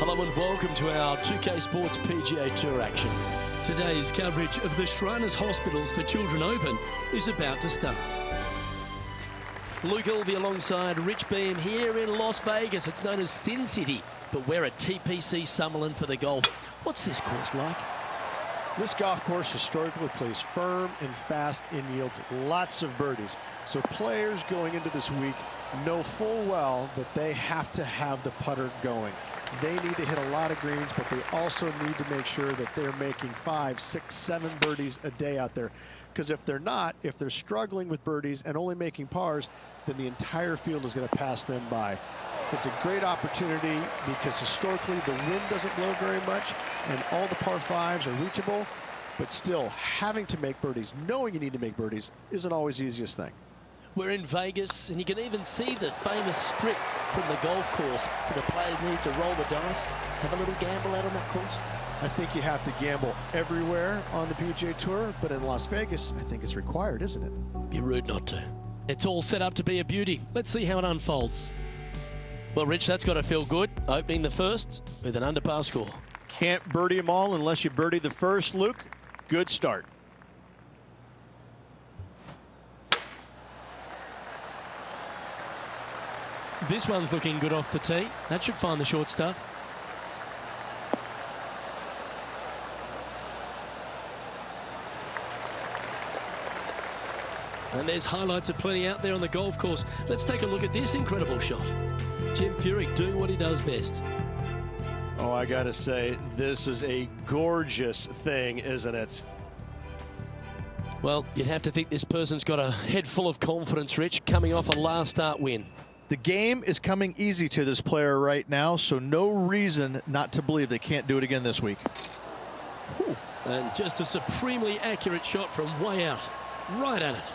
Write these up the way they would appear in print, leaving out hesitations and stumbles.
Hello and welcome to our 2K Sports PGA Tour action. Today's coverage of the Shriners Hospitals for Children Open is about to start. Luke Ilvey alongside Rich Beam here in Las Vegas. It's known as Sin City, but we're at TPC Sawgrass for the golf. What's this course like? This golf course historically plays firm and fast and yields lots of birdies. So players going into this week know full well that they have to have the putter going. They need to hit a lot of greens, but they also need to make sure that they're making 5, 6, 7 birdies a day out there. Because if they're not, if they're struggling with birdies and only making pars, then the entire field is going to pass them by. It's a great opportunity because historically the wind doesn't blow very much and all the par 5s are reachable, but still having to make birdies, knowing you need to make birdies, isn't always the easiest thing. We're in Vegas, and you can even see the famous strip from the golf course where the players need to roll the dice, have a little gamble out on that course. I think you have to gamble everywhere on the PGA Tour, but in Las Vegas, I think it's required, isn't it? Be rude not to. It's all set up to be a beauty. Let's see how it unfolds. Well, Rich, that's got to feel good, opening the first with an under par score. Can't birdie them all unless you birdie the first, Luke. Good start. This one's looking good off the tee. That should find the short stuff. And there's highlights of plenty out there on the golf course. Let's take a look at this incredible shot. Jim Furyk doing what he does best. Oh, I gotta say, this is a gorgeous thing, isn't it? Well, you'd have to think this person's got a head full of confidence, Rich, coming off a last start win. The game is coming easy to this player right now, so no reason not to believe they can't do it again this week. Ooh. And just a supremely accurate shot from way out, right at it.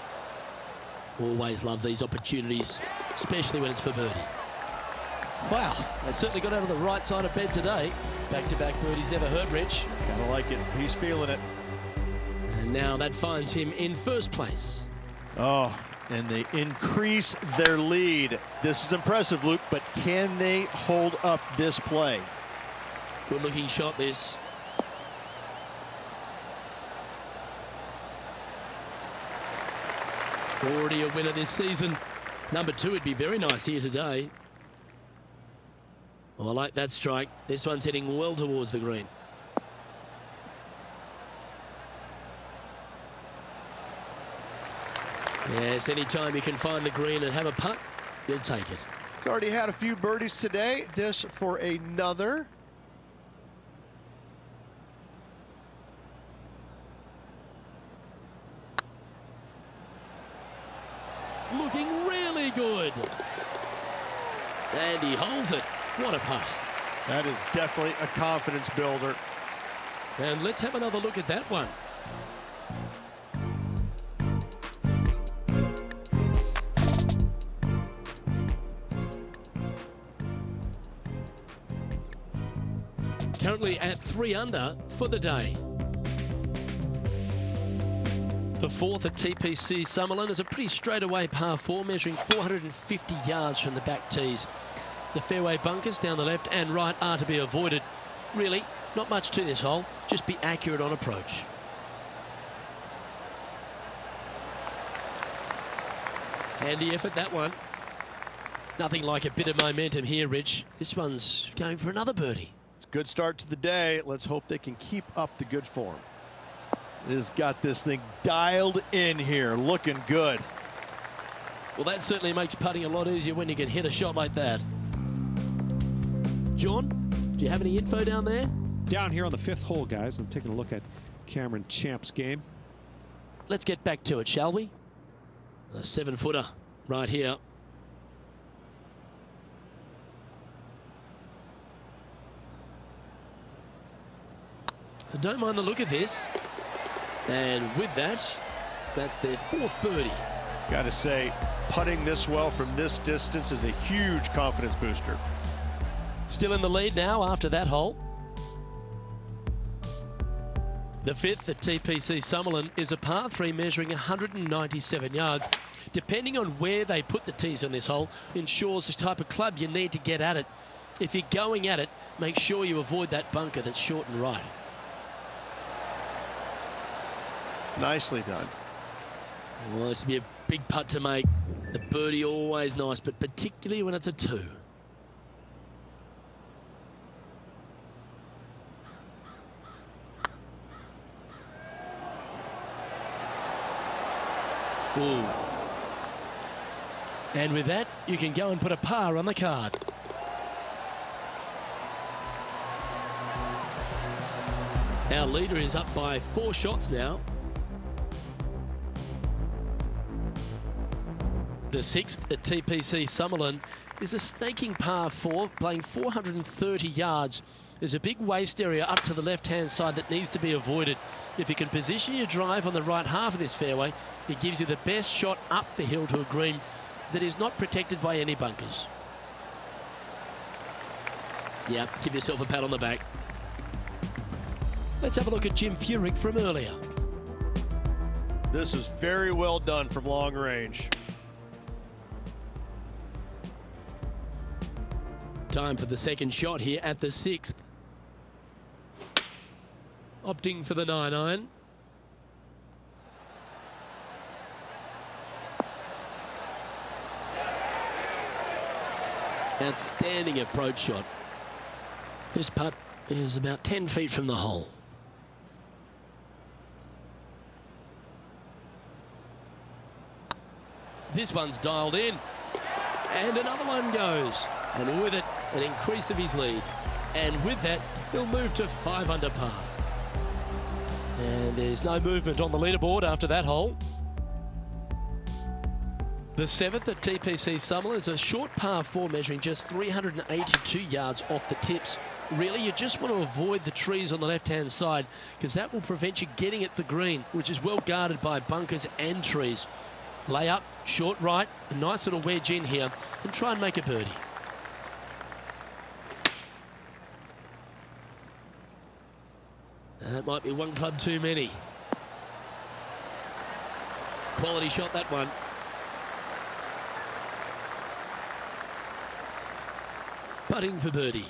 Always love these opportunities, especially when it's for birdie. Wow, they certainly got out of the right side of bed today. Back-to-back birdies never hurt, Rich. Gotta like it. He's feeling it. And now that finds him in first place. Oh, and they increase their lead. This is impressive, Luke, but can they hold up this play? Good-looking shot, this. Already a winner this season. Number 2 would be very nice here today. Oh, I like that strike. This one's heading well towards the green. Yes, anytime you can find the green and have a putt, you'll take it. He's already had a few birdies today. This for another. Looking really good. And he holds it. What a putt. That is definitely a confidence builder. And let's have another look at that one. Currently at 3 under for the day. The 4th at TPC Sawgrass is a pretty straightaway par 4, measuring 450 yards from the back tees. The fairway bunkers down the left and right are to be avoided. Really, not much to this hole, just be accurate on approach. Handy effort, that one. Nothing like a bit of momentum here, Rich. This one's going for another birdie. It's a good start to the day. Let's hope they can keep up the good form. Has got this thing dialed in here, looking good. Well, that certainly makes putting a lot easier when you can hit a shot like that. John, do you have any info down there? Down here on the 5th hole, guys. I'm taking a look at Cameron Champ's game. Let's get back to it, shall we? A 7-footer right here. I don't mind the look of this. And with that, that's their 4th birdie. Gotta say, putting this well from this distance is a huge confidence booster. Still in the lead now after that hole. The 5th at TPC Sawgrass is a par 3 measuring 197 yards. Depending on where they put the tees on this hole ensures the type of club you need to get at it. If you're going at it, make sure you avoid that bunker that's short and right. Nicely done. Well, this would be a big putt to make. A birdie always nice, but particularly when it's a 2. Ooh. And with that, you can go and put a par on the card. Our leader is up by 4 shots now. The 6th at TPC Sawgrass is a snaking par 4, playing 430 yards. There's a big waste area up to the left-hand side that needs to be avoided. If you can position your drive on the right half of this fairway, it gives you the best shot up the hill to a green that is not protected by any bunkers. Yeah, give yourself a pat on the back. Let's have a look at Jim Furyk from earlier. This is very well done from long range. Time for the second shot here at the 6th. Opting for the 9-iron. Outstanding approach shot. This putt is about 10 feet from the hole. This one's dialed in. And another one goes. And with it, an increase of his lead. And with that, he'll move to 5 under par. And there's no movement on the leaderboard after that hole. The 7th at TPC Sawgrass is a short par 4 measuring just 382 yards off the tips. Really, you just want to avoid the trees on the left-hand side because that will prevent you getting at the green, which is well guarded by bunkers and trees. Lay up, short right, a nice little wedge in here, and try and make a birdie. That might be one club too many. Quality shot, that one. Putting for birdie.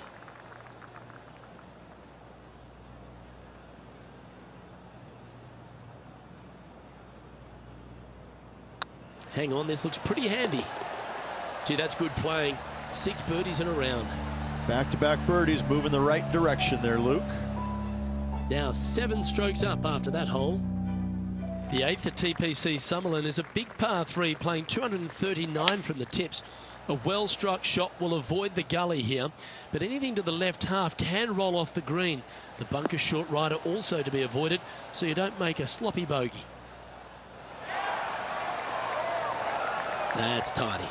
Hang on, this looks pretty handy. Gee, that's good playing. 6 birdies in a round. Back-to-back birdies, moving the right direction there, Luke. Now 7 strokes up after that hole. The 8th at TPC Sawgrass is a big par 3, playing 239 from the tips. A well-struck shot will avoid the gully here, but anything to the left half can roll off the green. The bunker short right are also to be avoided, so you don't make a sloppy bogey. That's tiny.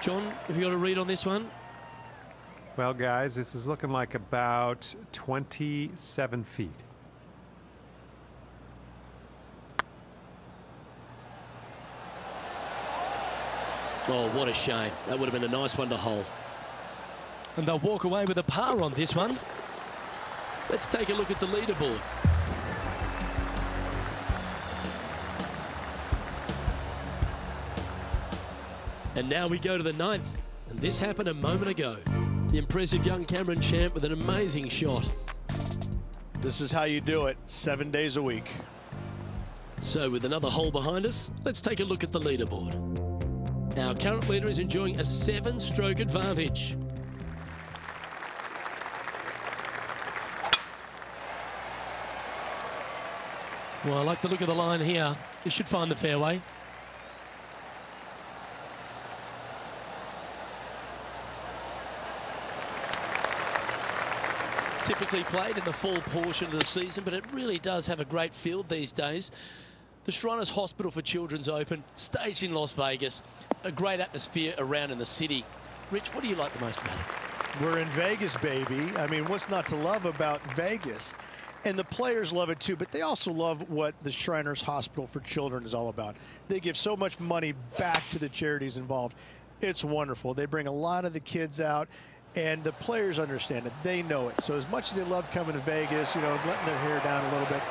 John, have you got a read on this one? Well, guys, this is looking like about 27 feet. Oh, what a shame. That would have been a nice one to hole. And they'll walk away with a par on this one. Let's take a look at the leaderboard. And now we go to the 9th. And this happened a moment ago. The impressive young Cameron Champ with an amazing shot. This is how you do it, 7 days a week. So with another hole behind us, let's take a look at the leaderboard. Our current leader is enjoying a 7-stroke advantage. Well, I like the look of the line here. This should find the fairway. Typically played in the fall portion of the season, but it really does have a great field these days. The Shriners Hospital for Children's Open, staged in Las Vegas, a great atmosphere around in the city. Rich, what do you like the most about it? We're in Vegas, baby. I mean, what's not to love about Vegas? And the players love it too, but they also love what the Shriners Hospital for Children is all about. They give so much money back to the charities involved. It's wonderful. They bring a lot of the kids out, and the players understand it. They know it. So as much as they love coming to Vegas, you know, letting their hair down a little bit,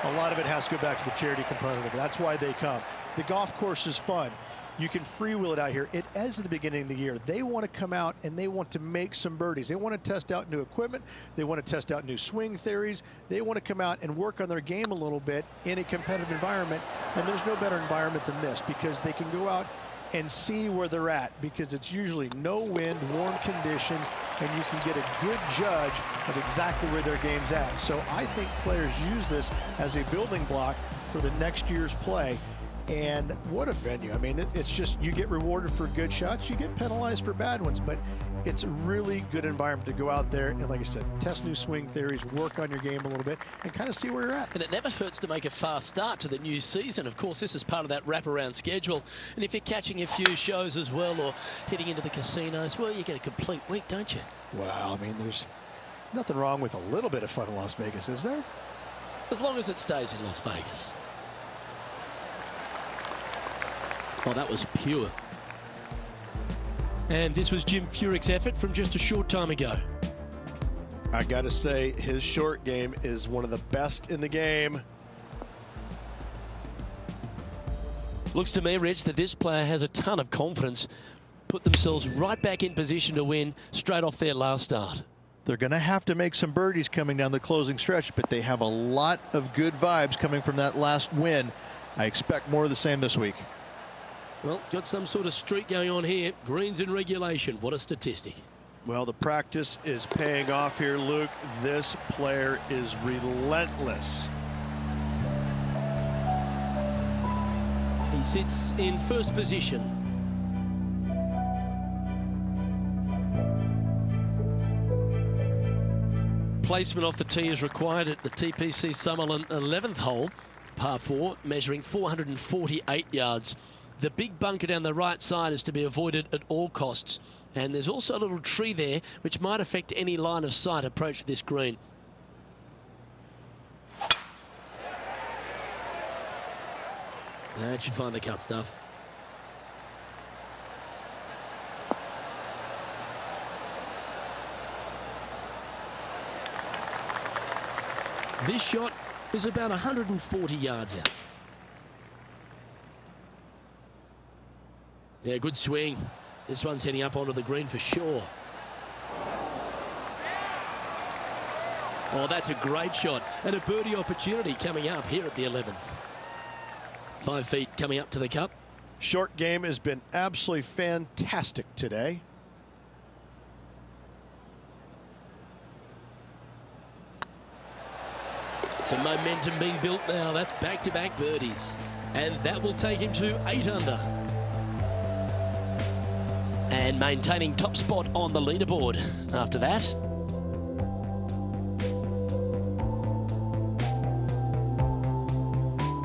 a lot of it has to go back to the charity component of it. That's why they come. The golf course is fun. you can freewheel it out here. It is at the beginning of the year. They want to come out and they want to make some birdies. They want to test out new equipment. They want to test out new swing theories. They want to come out and work on their game a little bit in a competitive environment. And there's no better environment than this because they can go out and see where they're at, because it's usually no wind, warm conditions, and you can get a good judge of exactly where their game's at. So I think players use this as a building block for the next year's play. And what a venue. I mean, it's just, you get rewarded for good shots, you get penalized for bad ones, but it's a really good environment to go out there and, like I said, test new swing theories, work on your game a little bit, and kind of see where you're at. And it never hurts to make a fast start to the new season. Of course, this is part of that wraparound schedule. And if you're catching a few shows as well or heading into the casinos, well, you get a complete week, don't you? Well, I mean, there's nothing wrong with a little bit of fun in Las Vegas, is there? As long as it stays in Las Vegas. Oh, that was pure. And this was Jim Furyk's effort from just a short time ago. I got to say, his short game is one of the best in the game. Looks to me, Rich, that this player has a ton of confidence. Put themselves right back in position to win straight off their last start. They're going to have to make some birdies coming down the closing stretch, but they have a lot of good vibes coming from that last win. I expect more of the same this week. Well, got some sort of streak going on here. Greens in regulation. What a statistic. Well, the practice is paying off here, Luke. This player is relentless. He sits in first position. Placement off the tee is required at the TPC Sawgrass 11th hole, par 4, measuring 448 yards. The big bunker down the right side is to be avoided at all costs. And there's also a little tree there which might affect any line of sight approach to this green. That should find the cut stuff. This shot is about 140 yards out. Yeah, good swing. This one's heading up onto the green for sure. Oh, that's a great shot. And a birdie opportunity coming up here at the 11th. 5 feet coming up to the cup. Short game has been absolutely fantastic today. Some momentum being built now. That's back-to-back birdies. And that will take him to 8 under. And maintaining top spot on the leaderboard after that.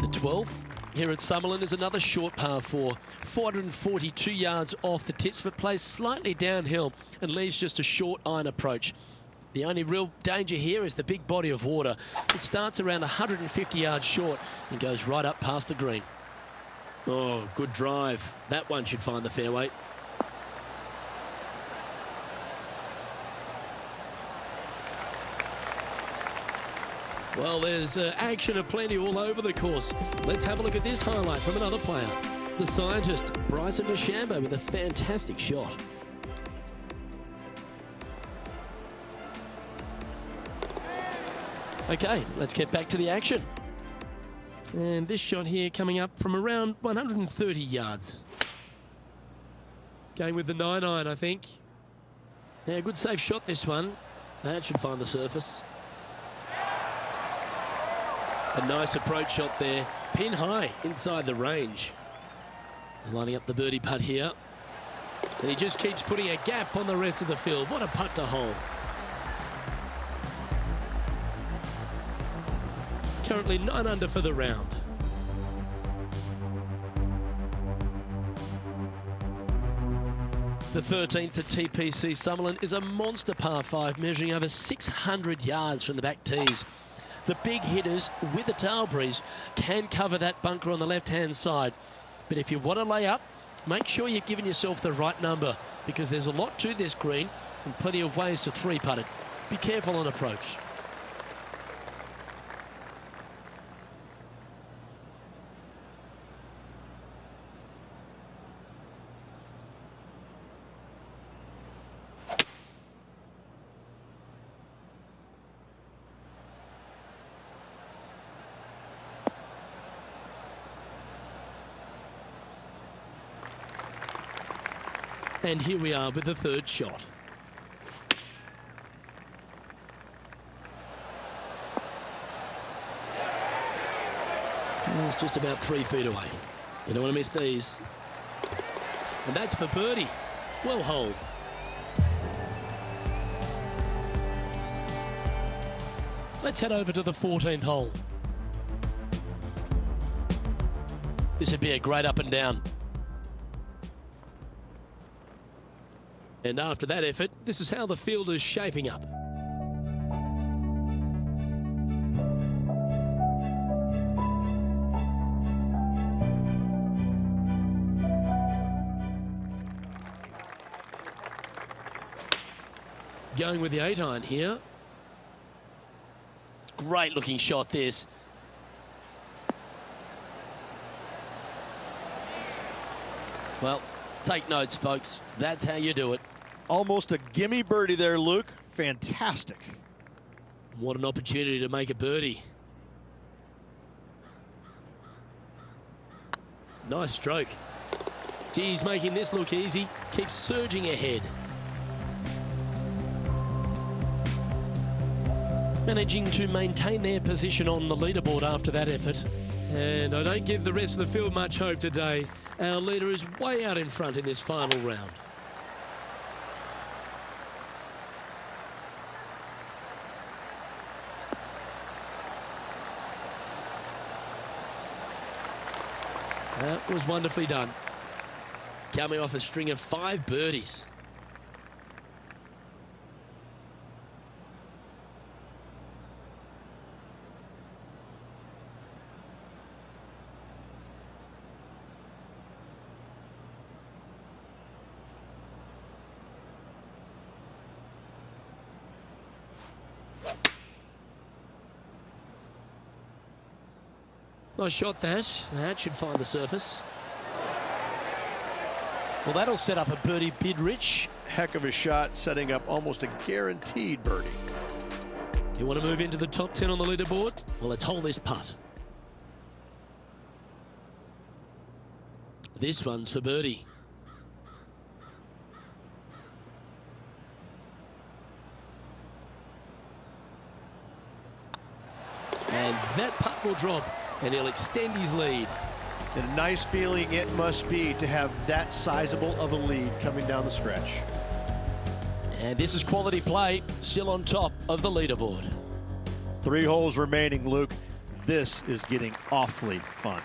The 12th here at Summerlin is another short par 4. 442 yards off the tips, but plays slightly downhill and leaves just a short iron approach. The only real danger here is the big body of water. It starts around 150 yards short and goes right up past the green. Oh, good drive. That one should find the fairway. Well, there's action aplenty all over the course. Let's have a look at this highlight from another player. The scientist, Bryson DeChambeau, with a fantastic shot. Okay, let's get back to the action. And this shot here coming up from around 130 yards. Going with the 9-iron, I think. Yeah, good safe shot this one. That should find the surface. A nice approach shot there. Pin high inside the range. Lining up the birdie putt here. And he just keeps putting a gap on the rest of the field. What a putt to hole. Currently 9 under for the round. The 13th at TPC Sawgrass is a monster par 5 measuring over 600 yards from the back tees. The big hitters with a tail breeze can cover that bunker on the left-hand side. But if you want to lay up, make sure you've given yourself the right number because there's a lot to this green and plenty of ways to 3-putt it. Be careful on approach. And here we are with the third shot. It's just about 3 feet away. You don't want to miss these. And that's for birdie. Well holed. Let's head over to the 14th hole. This would be a great up and down. And after that effort, this is how the field is shaping up. Going with the 8-iron here. Great looking shot this. Well, take notes, folks. That's how you do it. Almost a gimme birdie there, Luke. Fantastic. What an opportunity to make a birdie. Nice stroke. Gee, he's making this look easy. Keeps surging ahead. Managing to maintain their position on the leaderboard after that effort. And I don't give the rest of the field much hope today. Our leader is way out in front in this final round. That was wonderfully done. Coming off a string of 5 birdies. Nice shot that. That should find the surface. Well, that'll set up a birdie bid, Rich. Heck of a shot, setting up almost a guaranteed birdie. You want to move into the top 10 on the leaderboard? Well, let's hold this putt. This one's for birdie. And that putt will drop, and he'll extend his lead. And a nice feeling it must be to have that sizable of a lead coming down the stretch. And this is quality play, still on top of the leaderboard. 3 holes remaining, Luke. This is getting awfully fun.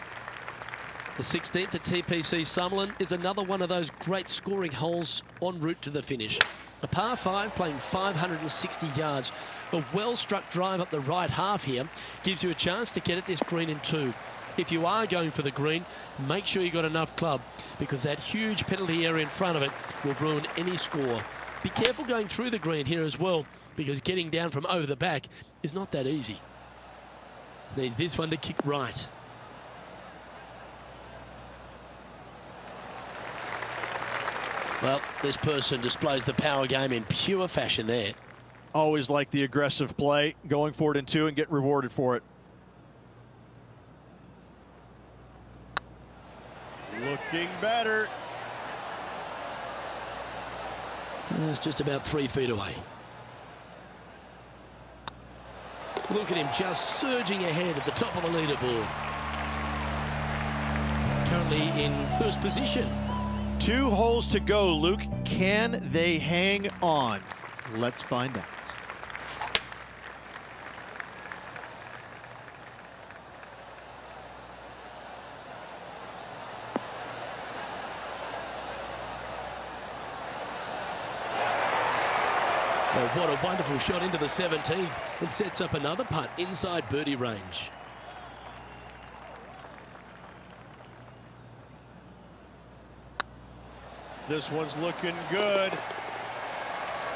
The 16th at TPC Sawgrass is another one of those great scoring holes en route to the finish. A par 5 playing 560 yards. A well-struck drive up the right half here gives you a chance to get at this green in 2. If you are going for the green, make sure you got enough club, because that huge penalty area in front of it will ruin any score. Be careful going through the green here as well, because getting down from over the back is not that easy. Needs this one to kick right. Well, this person displays the power game in pure fashion there. Always like the aggressive play, going for it in 2 and get rewarded for it. Looking better. It's just about 3 feet away. Look at him just surging ahead at the top of the leaderboard. Currently in first position. 2 holes to go, Luke. Can they hang on? Let's find out. Well, what a wonderful shot into the 17th. It sets up another putt inside birdie range. This one's looking good.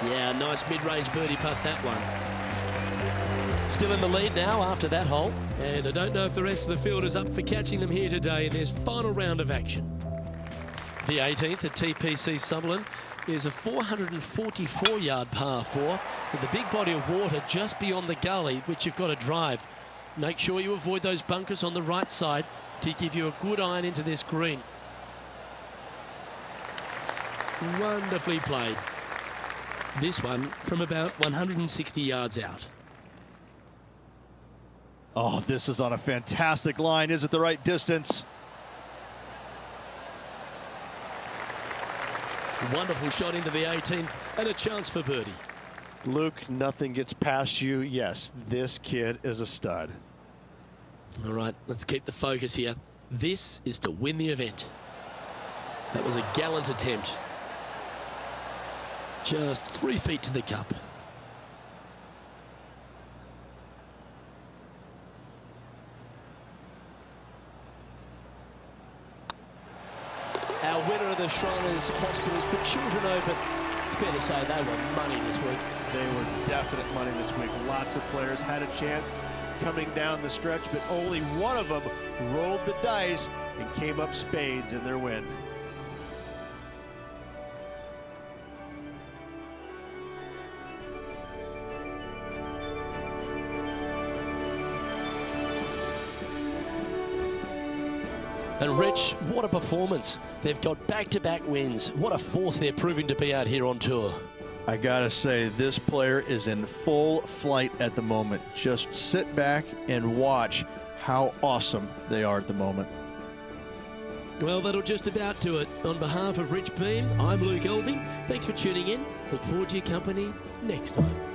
Yeah, nice mid-range birdie putt, that one. Still in the lead now after that hole. And I don't know if the rest of the field is up for catching them here today in this final round of action. The 18th at TPC Sawgrass is a 444-yard par 4 with a big body of water just beyond the gully, which you've got to drive. Make sure you avoid those bunkers on the right side to give you a good iron into this green. Wonderfully played. This one from about 160 yards out. Oh, this is on a fantastic line. Is it the right distance? Wonderful shot into the 18th and a chance for birdie. Luke, nothing gets past you. Yes, this kid is a stud. All right, let's keep the focus here. This is to win the event. That was a gallant attempt. Just 3 feet to the cup. Our winner of the Shriners Hospitals for Children Open. It's fair to say they were money this week. They were definite money this week. Lots of players had a chance coming down the stretch, but only one of them rolled the dice and came up spades in their win. And Rich, what a performance. They've got back-to-back wins. What a force they're proving to be out here on tour. I gotta say, this player is in full flight at the moment. Just sit back and watch how awesome they are at the moment. Well, that'll just about do it. On behalf of Rich Beam, I'm Luke Elving. Thanks for tuning in. Look forward to your company next time.